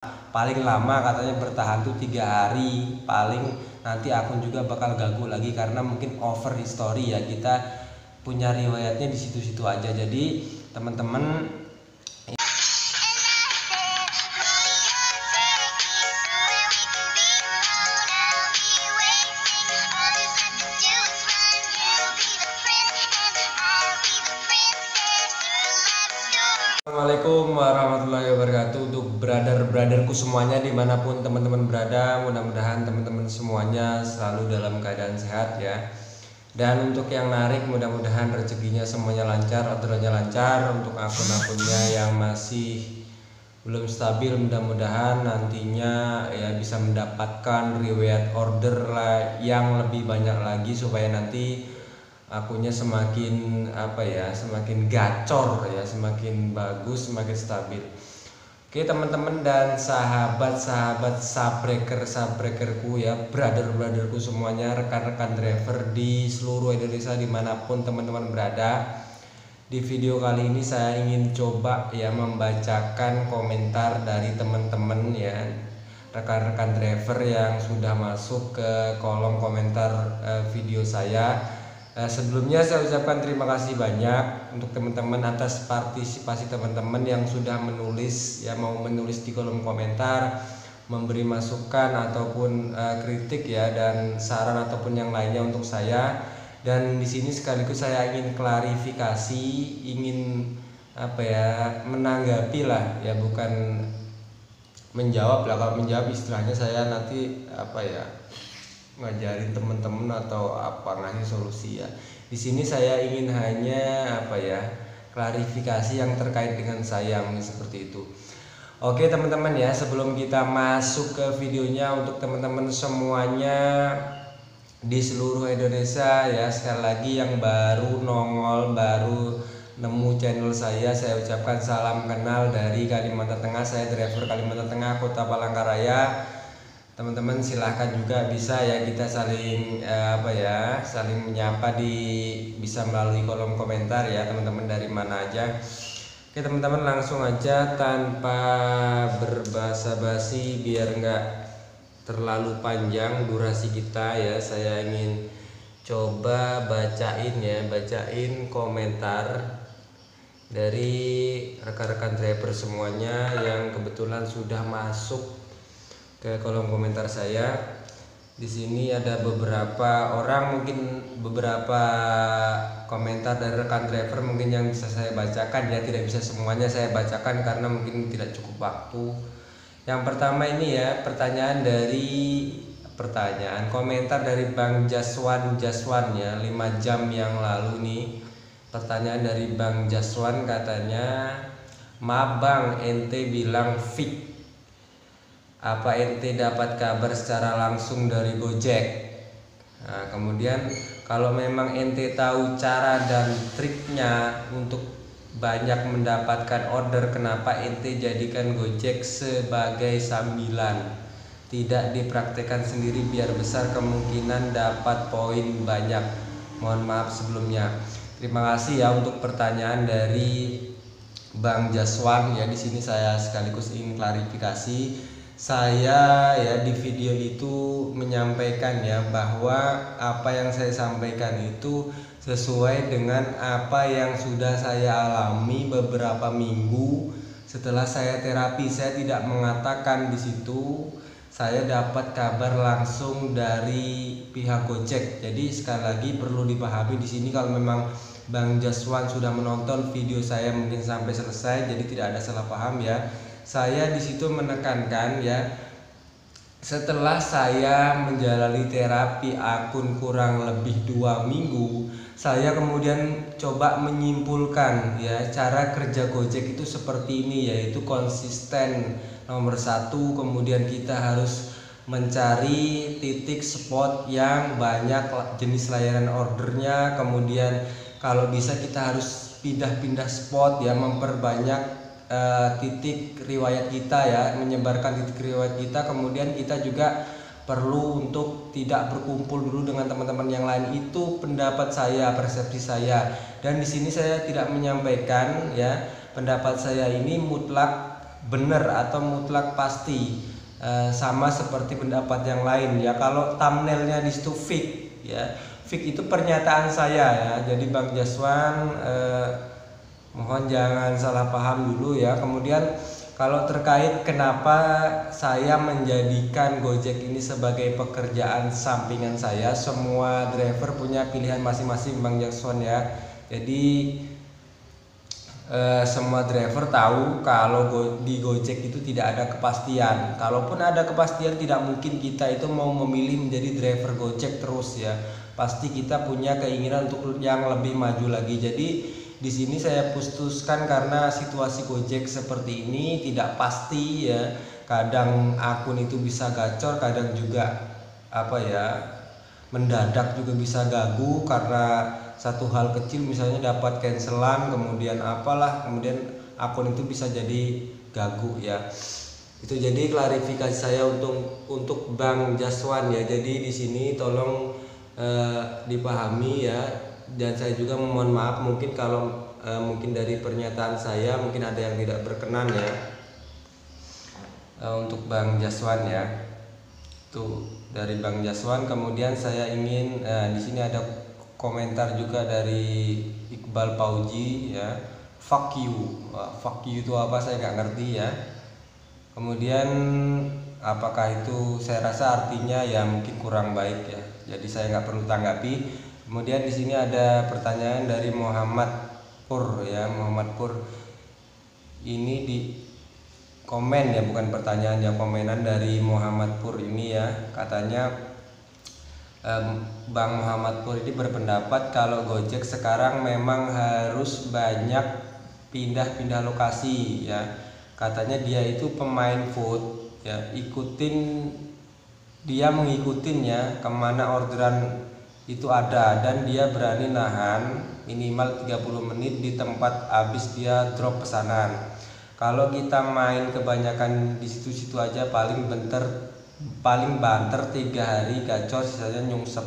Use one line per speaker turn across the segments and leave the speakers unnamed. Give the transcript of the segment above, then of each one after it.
paling lama katanya bertahan tuh 3 hari paling, nanti akun juga bakal ganggu lagi karena mungkin over history ya, kita punya riwayatnya di situ-situ aja. Jadi teman-teman Assalamualaikum warahmatullahi wabarakatuh untuk brother-brotherku semuanya dimanapun teman-teman berada. Mudah-mudahan teman-teman semuanya selalu dalam keadaan sehat ya. Dan untuk yang narik mudah-mudahan rezekinya semuanya lancar, orderannya lancar. Untuk akun-akunnya yang masih belum stabil mudah-mudahan nantinya ya bisa mendapatkan riwayat order lah yang lebih banyak lagi supaya nanti akunnya semakin semakin gacor ya, semakin bagus, semakin stabil. Oke teman-teman dan sahabat-sahabat subbreakerku ya, brother-brotherku semuanya, rekan-rekan driver di seluruh Indonesia dimanapun teman-teman berada. Di video kali ini saya ingin coba ya membacakan komentar dari teman-teman ya, rekan-rekan driver yang sudah masuk ke kolom komentar video saya. Sebelumnya saya ucapkan terima kasih banyak untuk teman-teman atas partisipasi teman-teman yang sudah menulis ya, mau menulis di kolom komentar, memberi masukan ataupun kritik ya, dan saran ataupun yang lainnya untuk saya. Dan di sini sekaligus saya ingin klarifikasi, ingin menanggapi lah ya, bukan menjawab lah. Kalau menjawab istilahnya saya nanti ngajarin teman-teman atau ngasih solusi ya. Di sini saya ingin hanya klarifikasi yang terkait dengan saya, mungkin seperti itu. Oke teman-teman ya, sebelum kita masuk ke videonya, untuk teman-teman semuanya di seluruh Indonesia ya, sekali lagi yang baru nongol, baru nemu channel saya ucapkan salam kenal dari Kalimantan Tengah. Saya driver Kalimantan Tengah, Kota Palangkaraya. Teman-teman silahkan juga bisa ya, kita saling saling menyapa bisa melalui kolom komentar ya, teman-teman dari mana aja. Oke teman-teman, langsung aja tanpa berbasa-basi biar nggak terlalu panjang durasi kita ya, saya ingin coba bacain komentar dari rekan-rekan driver semuanya yang kebetulan sudah masuk ke kolom komentar saya. Di sini ada beberapa orang, mungkin beberapa komentar dari rekan driver mungkin yang bisa saya bacakan ya, tidak bisa semuanya saya bacakan karena mungkin tidak cukup waktu. Yang pertama ini ya, komentar dari Bang Jaswan ya, 5 jam yang lalu nih. Pertanyaan dari Bang Jaswan, katanya, "Maaf Bang, ente bilang fix. Apa ente dapat kabar secara langsung dari Gojek?" Nah, kemudian kalau memang ente tahu cara dan triknya untuk banyak mendapatkan order, kenapa ente jadikan Gojek sebagai sambilan? Tidak dipraktekkan sendiri biar besar kemungkinan dapat poin banyak. Mohon maaf sebelumnya. Terima kasih ya untuk pertanyaan dari Bang Jaswan ya. Di sini saya sekaligus ingin klarifikasi. Saya ya di video itu menyampaikan ya bahwa apa yang saya sampaikan itu sesuai dengan apa yang sudah saya alami beberapa minggu setelah saya terapi. Saya tidak mengatakan di situ saya dapat kabar langsung dari pihak Gojek. Jadi sekali lagi perlu dipahami di sini, kalau memang Bang Jaswan sudah menonton video saya mungkin sampai selesai, jadi tidak ada salah paham ya. Saya di situ menekankan ya, setelah saya menjalani terapi akun kurang lebih 2 minggu, saya kemudian coba menyimpulkan ya, cara kerja Gojek itu seperti ini, yaitu konsisten nomor 1. Kemudian kita harus mencari titik spot yang banyak jenis layanan ordernya. Kemudian kalau bisa kita harus pindah-pindah spot ya, memperbanyak titik riwayat kita ya, menyebarkan titik riwayat kita. Kemudian kita juga perlu untuk tidak berkumpul dulu dengan teman-teman yang lain. Itu pendapat saya, persepsi saya. Dan di sini saya tidak menyampaikan ya pendapat saya ini mutlak benar atau mutlak pasti, sama seperti pendapat yang lain ya. Kalau thumbnailnya di situ fix ya, fix itu pernyataan saya ya. Jadi Bang Jaswan, mohon jangan salah paham dulu ya. Kemudian kalau terkait kenapa saya menjadikan Gojek ini sebagai pekerjaan sampingan saya, semua driver punya pilihan masing-masing Bang Jaswan ya. Jadi semua driver tahu kalau di Gojek itu tidak ada kepastian. Kalaupun ada kepastian, tidak mungkin kita itu mau memilih menjadi driver Gojek terus ya. Pasti kita punya keinginan untuk yang lebih maju lagi. Jadi di sini saya putuskan karena situasi Gojek seperti ini tidak pasti ya. Kadang akun itu bisa gacor, kadang juga mendadak juga bisa gagu karena satu hal kecil, misalnya dapat cancelan, kemudian kemudian akun itu bisa jadi gagu ya. Itu jadi klarifikasi saya untuk Bang Jaswan ya. Jadi di sini tolong dipahami ya, dan saya juga mohon maaf mungkin kalau mungkin dari pernyataan saya mungkin ada yang tidak berkenan ya, untuk Bang Jaswan ya. Tuh dari Bang Jaswan. Kemudian saya ingin di sini ada komentar juga dari Iqbal Pauji ya, fuck you. Fuck you itu apa saya nggak ngerti ya. Kemudian apakah itu, saya rasa artinya ya mungkin kurang baik ya, jadi saya nggak perlu tanggapi. Kemudian di sini ada pertanyaan dari Muhammad Pur ya. Muhammad Pur ini di komen ya, bukan pertanyaan ya, komenan dari Muhammad Pur ini ya. Katanya Bang Muhammad Pur ini berpendapat kalau Gojek sekarang memang harus banyak pindah-pindah lokasi ya. Katanya dia itu pemain food ya, dia mengikutin ya kemana orderan itu ada, dan dia berani nahan minimal 30 menit di tempat habis dia drop pesanan. Kalau kita main kebanyakan di situ-situ aja paling banter 3 hari gacor, sisanya nyungsep.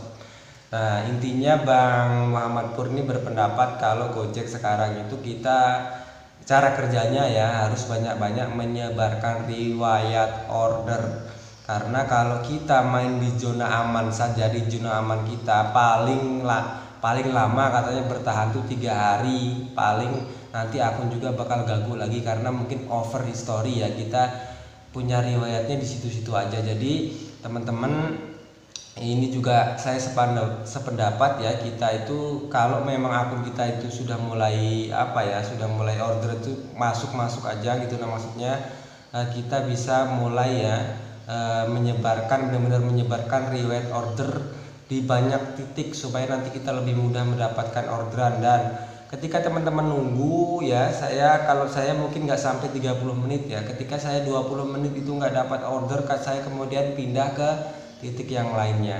Nah intinya Bang Muhammad Pur ini berpendapat kalau Gojek sekarang itu kita cara kerjanya ya harus banyak-banyak menyebarkan riwayat order. Karena kalau kita main di zona aman saja, di zona aman kita paling lama katanya bertahan tuh 3 hari, paling nanti akun juga bakal gagu lagi karena mungkin over history ya, kita punya riwayatnya di situ-situ aja. Jadi teman-teman, ini juga saya sependapat ya, kita itu kalau memang akun kita itu sudah mulai sudah mulai order itu masuk aja gitu. Nah maksudnya kita bisa mulai ya benar-benar menyebarkan riwayat order di banyak titik supaya nanti kita lebih mudah mendapatkan orderan. Dan ketika teman-teman nunggu ya, kalau saya mungkin nggak sampai 30 menit ya, ketika saya 20 menit itu nggak dapat order, saya kemudian pindah ke titik yang lainnya.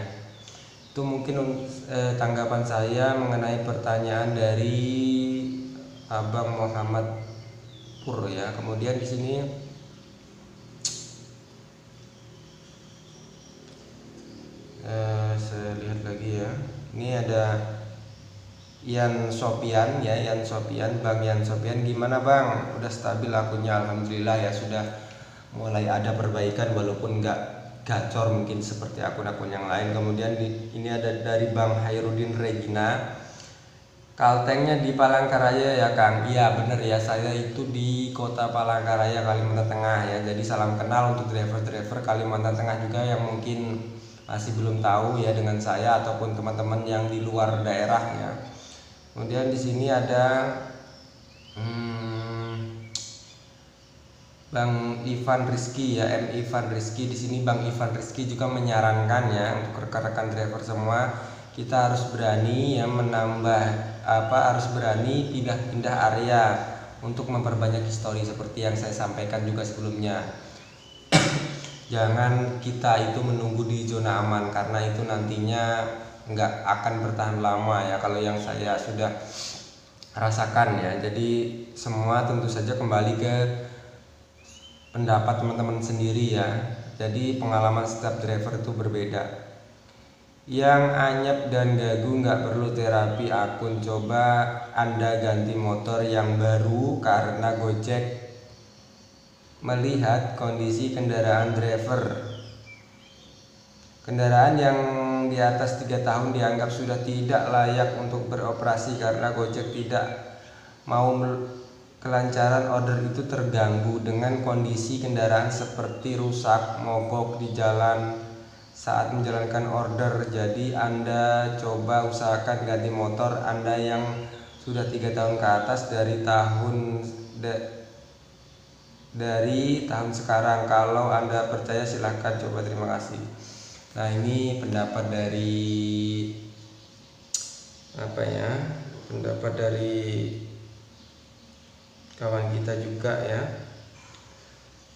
Itu mungkin tanggapan saya mengenai pertanyaan dari Abang Muhammad Pur ya. Kemudian di sini saya lihat lagi ya, ini ada Yan Sopian ya, Bang Yan Sopian, gimana Bang? Udah stabil akunnya? Alhamdulillah ya, sudah mulai ada perbaikan walaupun nggak gacor mungkin seperti akun-akun yang lain. Kemudian ini ada dari Bang Hairudin Regina, kaltengnya di Palangkaraya ya Kang. Iya bener ya, saya itu di kota Palangkaraya, Kalimantan Tengah ya. Jadi salam kenal untuk driver-driver Kalimantan Tengah juga yang mungkin masih belum tahu ya dengan saya, ataupun teman-teman yang di luar daerah ya. Kemudian di sini ada Bang Ivan Rizky ya, Ivan Rizky. Di sini Bang Ivan Rizky juga menyarankan ya untuk rekan-rekan driver semua, kita harus berani ya harus berani pindah-pindah area untuk memperbanyak histori seperti yang saya sampaikan juga sebelumnya. Jangan kita itu menunggu di zona aman, karena itu nantinya nggak akan bertahan lama ya, kalau yang saya sudah rasakan ya. Jadi semua tentu saja kembali ke pendapat teman-teman sendiri ya. Jadi pengalaman setiap driver itu berbeda. Yang anyep dan gagu nggak perlu terapi akun, coba Anda ganti motor yang baru karena Gojek melihat kondisi kendaraan driver. Kendaraan yang di atas 3 tahun dianggap sudah tidak layak untuk beroperasi karena Gojek tidak mau kelancaran order itu terganggu dengan kondisi kendaraan seperti rusak, mogok di jalan saat menjalankan order. Jadi Anda coba usahakan ganti motor Anda yang sudah 3 tahun ke atas dari tahun sekarang. Kalau Anda percaya silahkan coba. Terima kasih. Nah, ini pendapat dari pendapat dari kawan kita juga ya.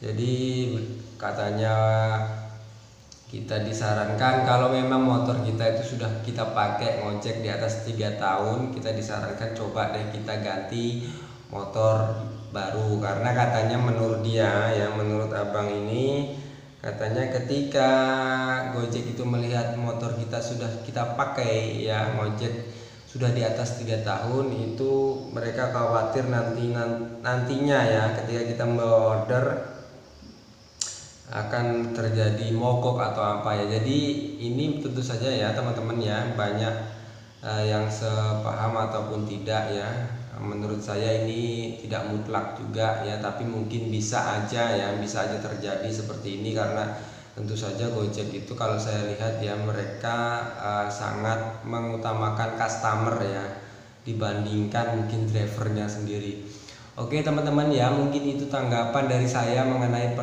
Jadi katanya kita disarankan kalau memang motor kita itu sudah kita pakai ngojek di atas 3 tahun, kita disarankan coba deh kita ganti motor baru, karena katanya menurut dia ya, menurut abang ini katanya ketika Gojek itu melihat motor kita sudah kita pakai ya ngojek sudah di atas 3 tahun, itu mereka khawatir nantinya ya ketika kita membawa order akan terjadi mogok atau apa ya. Jadi ini tentu saja ya teman-teman ya, banyak yang sepaham ataupun tidak ya. Menurut saya ini tidak mutlak juga ya, tapi mungkin bisa aja terjadi seperti ini, karena tentu saja Gojek itu kalau saya lihat ya mereka sangat mengutamakan customer ya dibandingkan mungkin drivernya sendiri. Oke teman-teman ya, mungkin itu tanggapan dari saya mengenai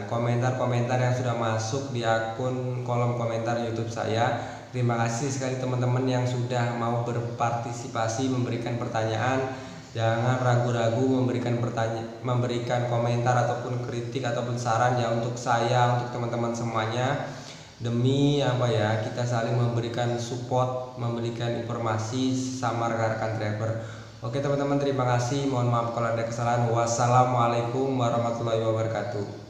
komentar-komentar yang sudah masuk di akun kolom komentar YouTube saya. Terima kasih sekali teman-teman yang sudah mau berpartisipasi memberikan pertanyaan. Jangan ragu-ragu memberikan komentar ataupun kritik ataupun saran ya untuk saya, untuk teman-teman semuanya. Demi kita saling memberikan support, memberikan informasi sama rekan-rekan driver. Oke teman-teman, terima kasih. Mohon maaf kalau ada kesalahan. Wassalamualaikum warahmatullahi wabarakatuh.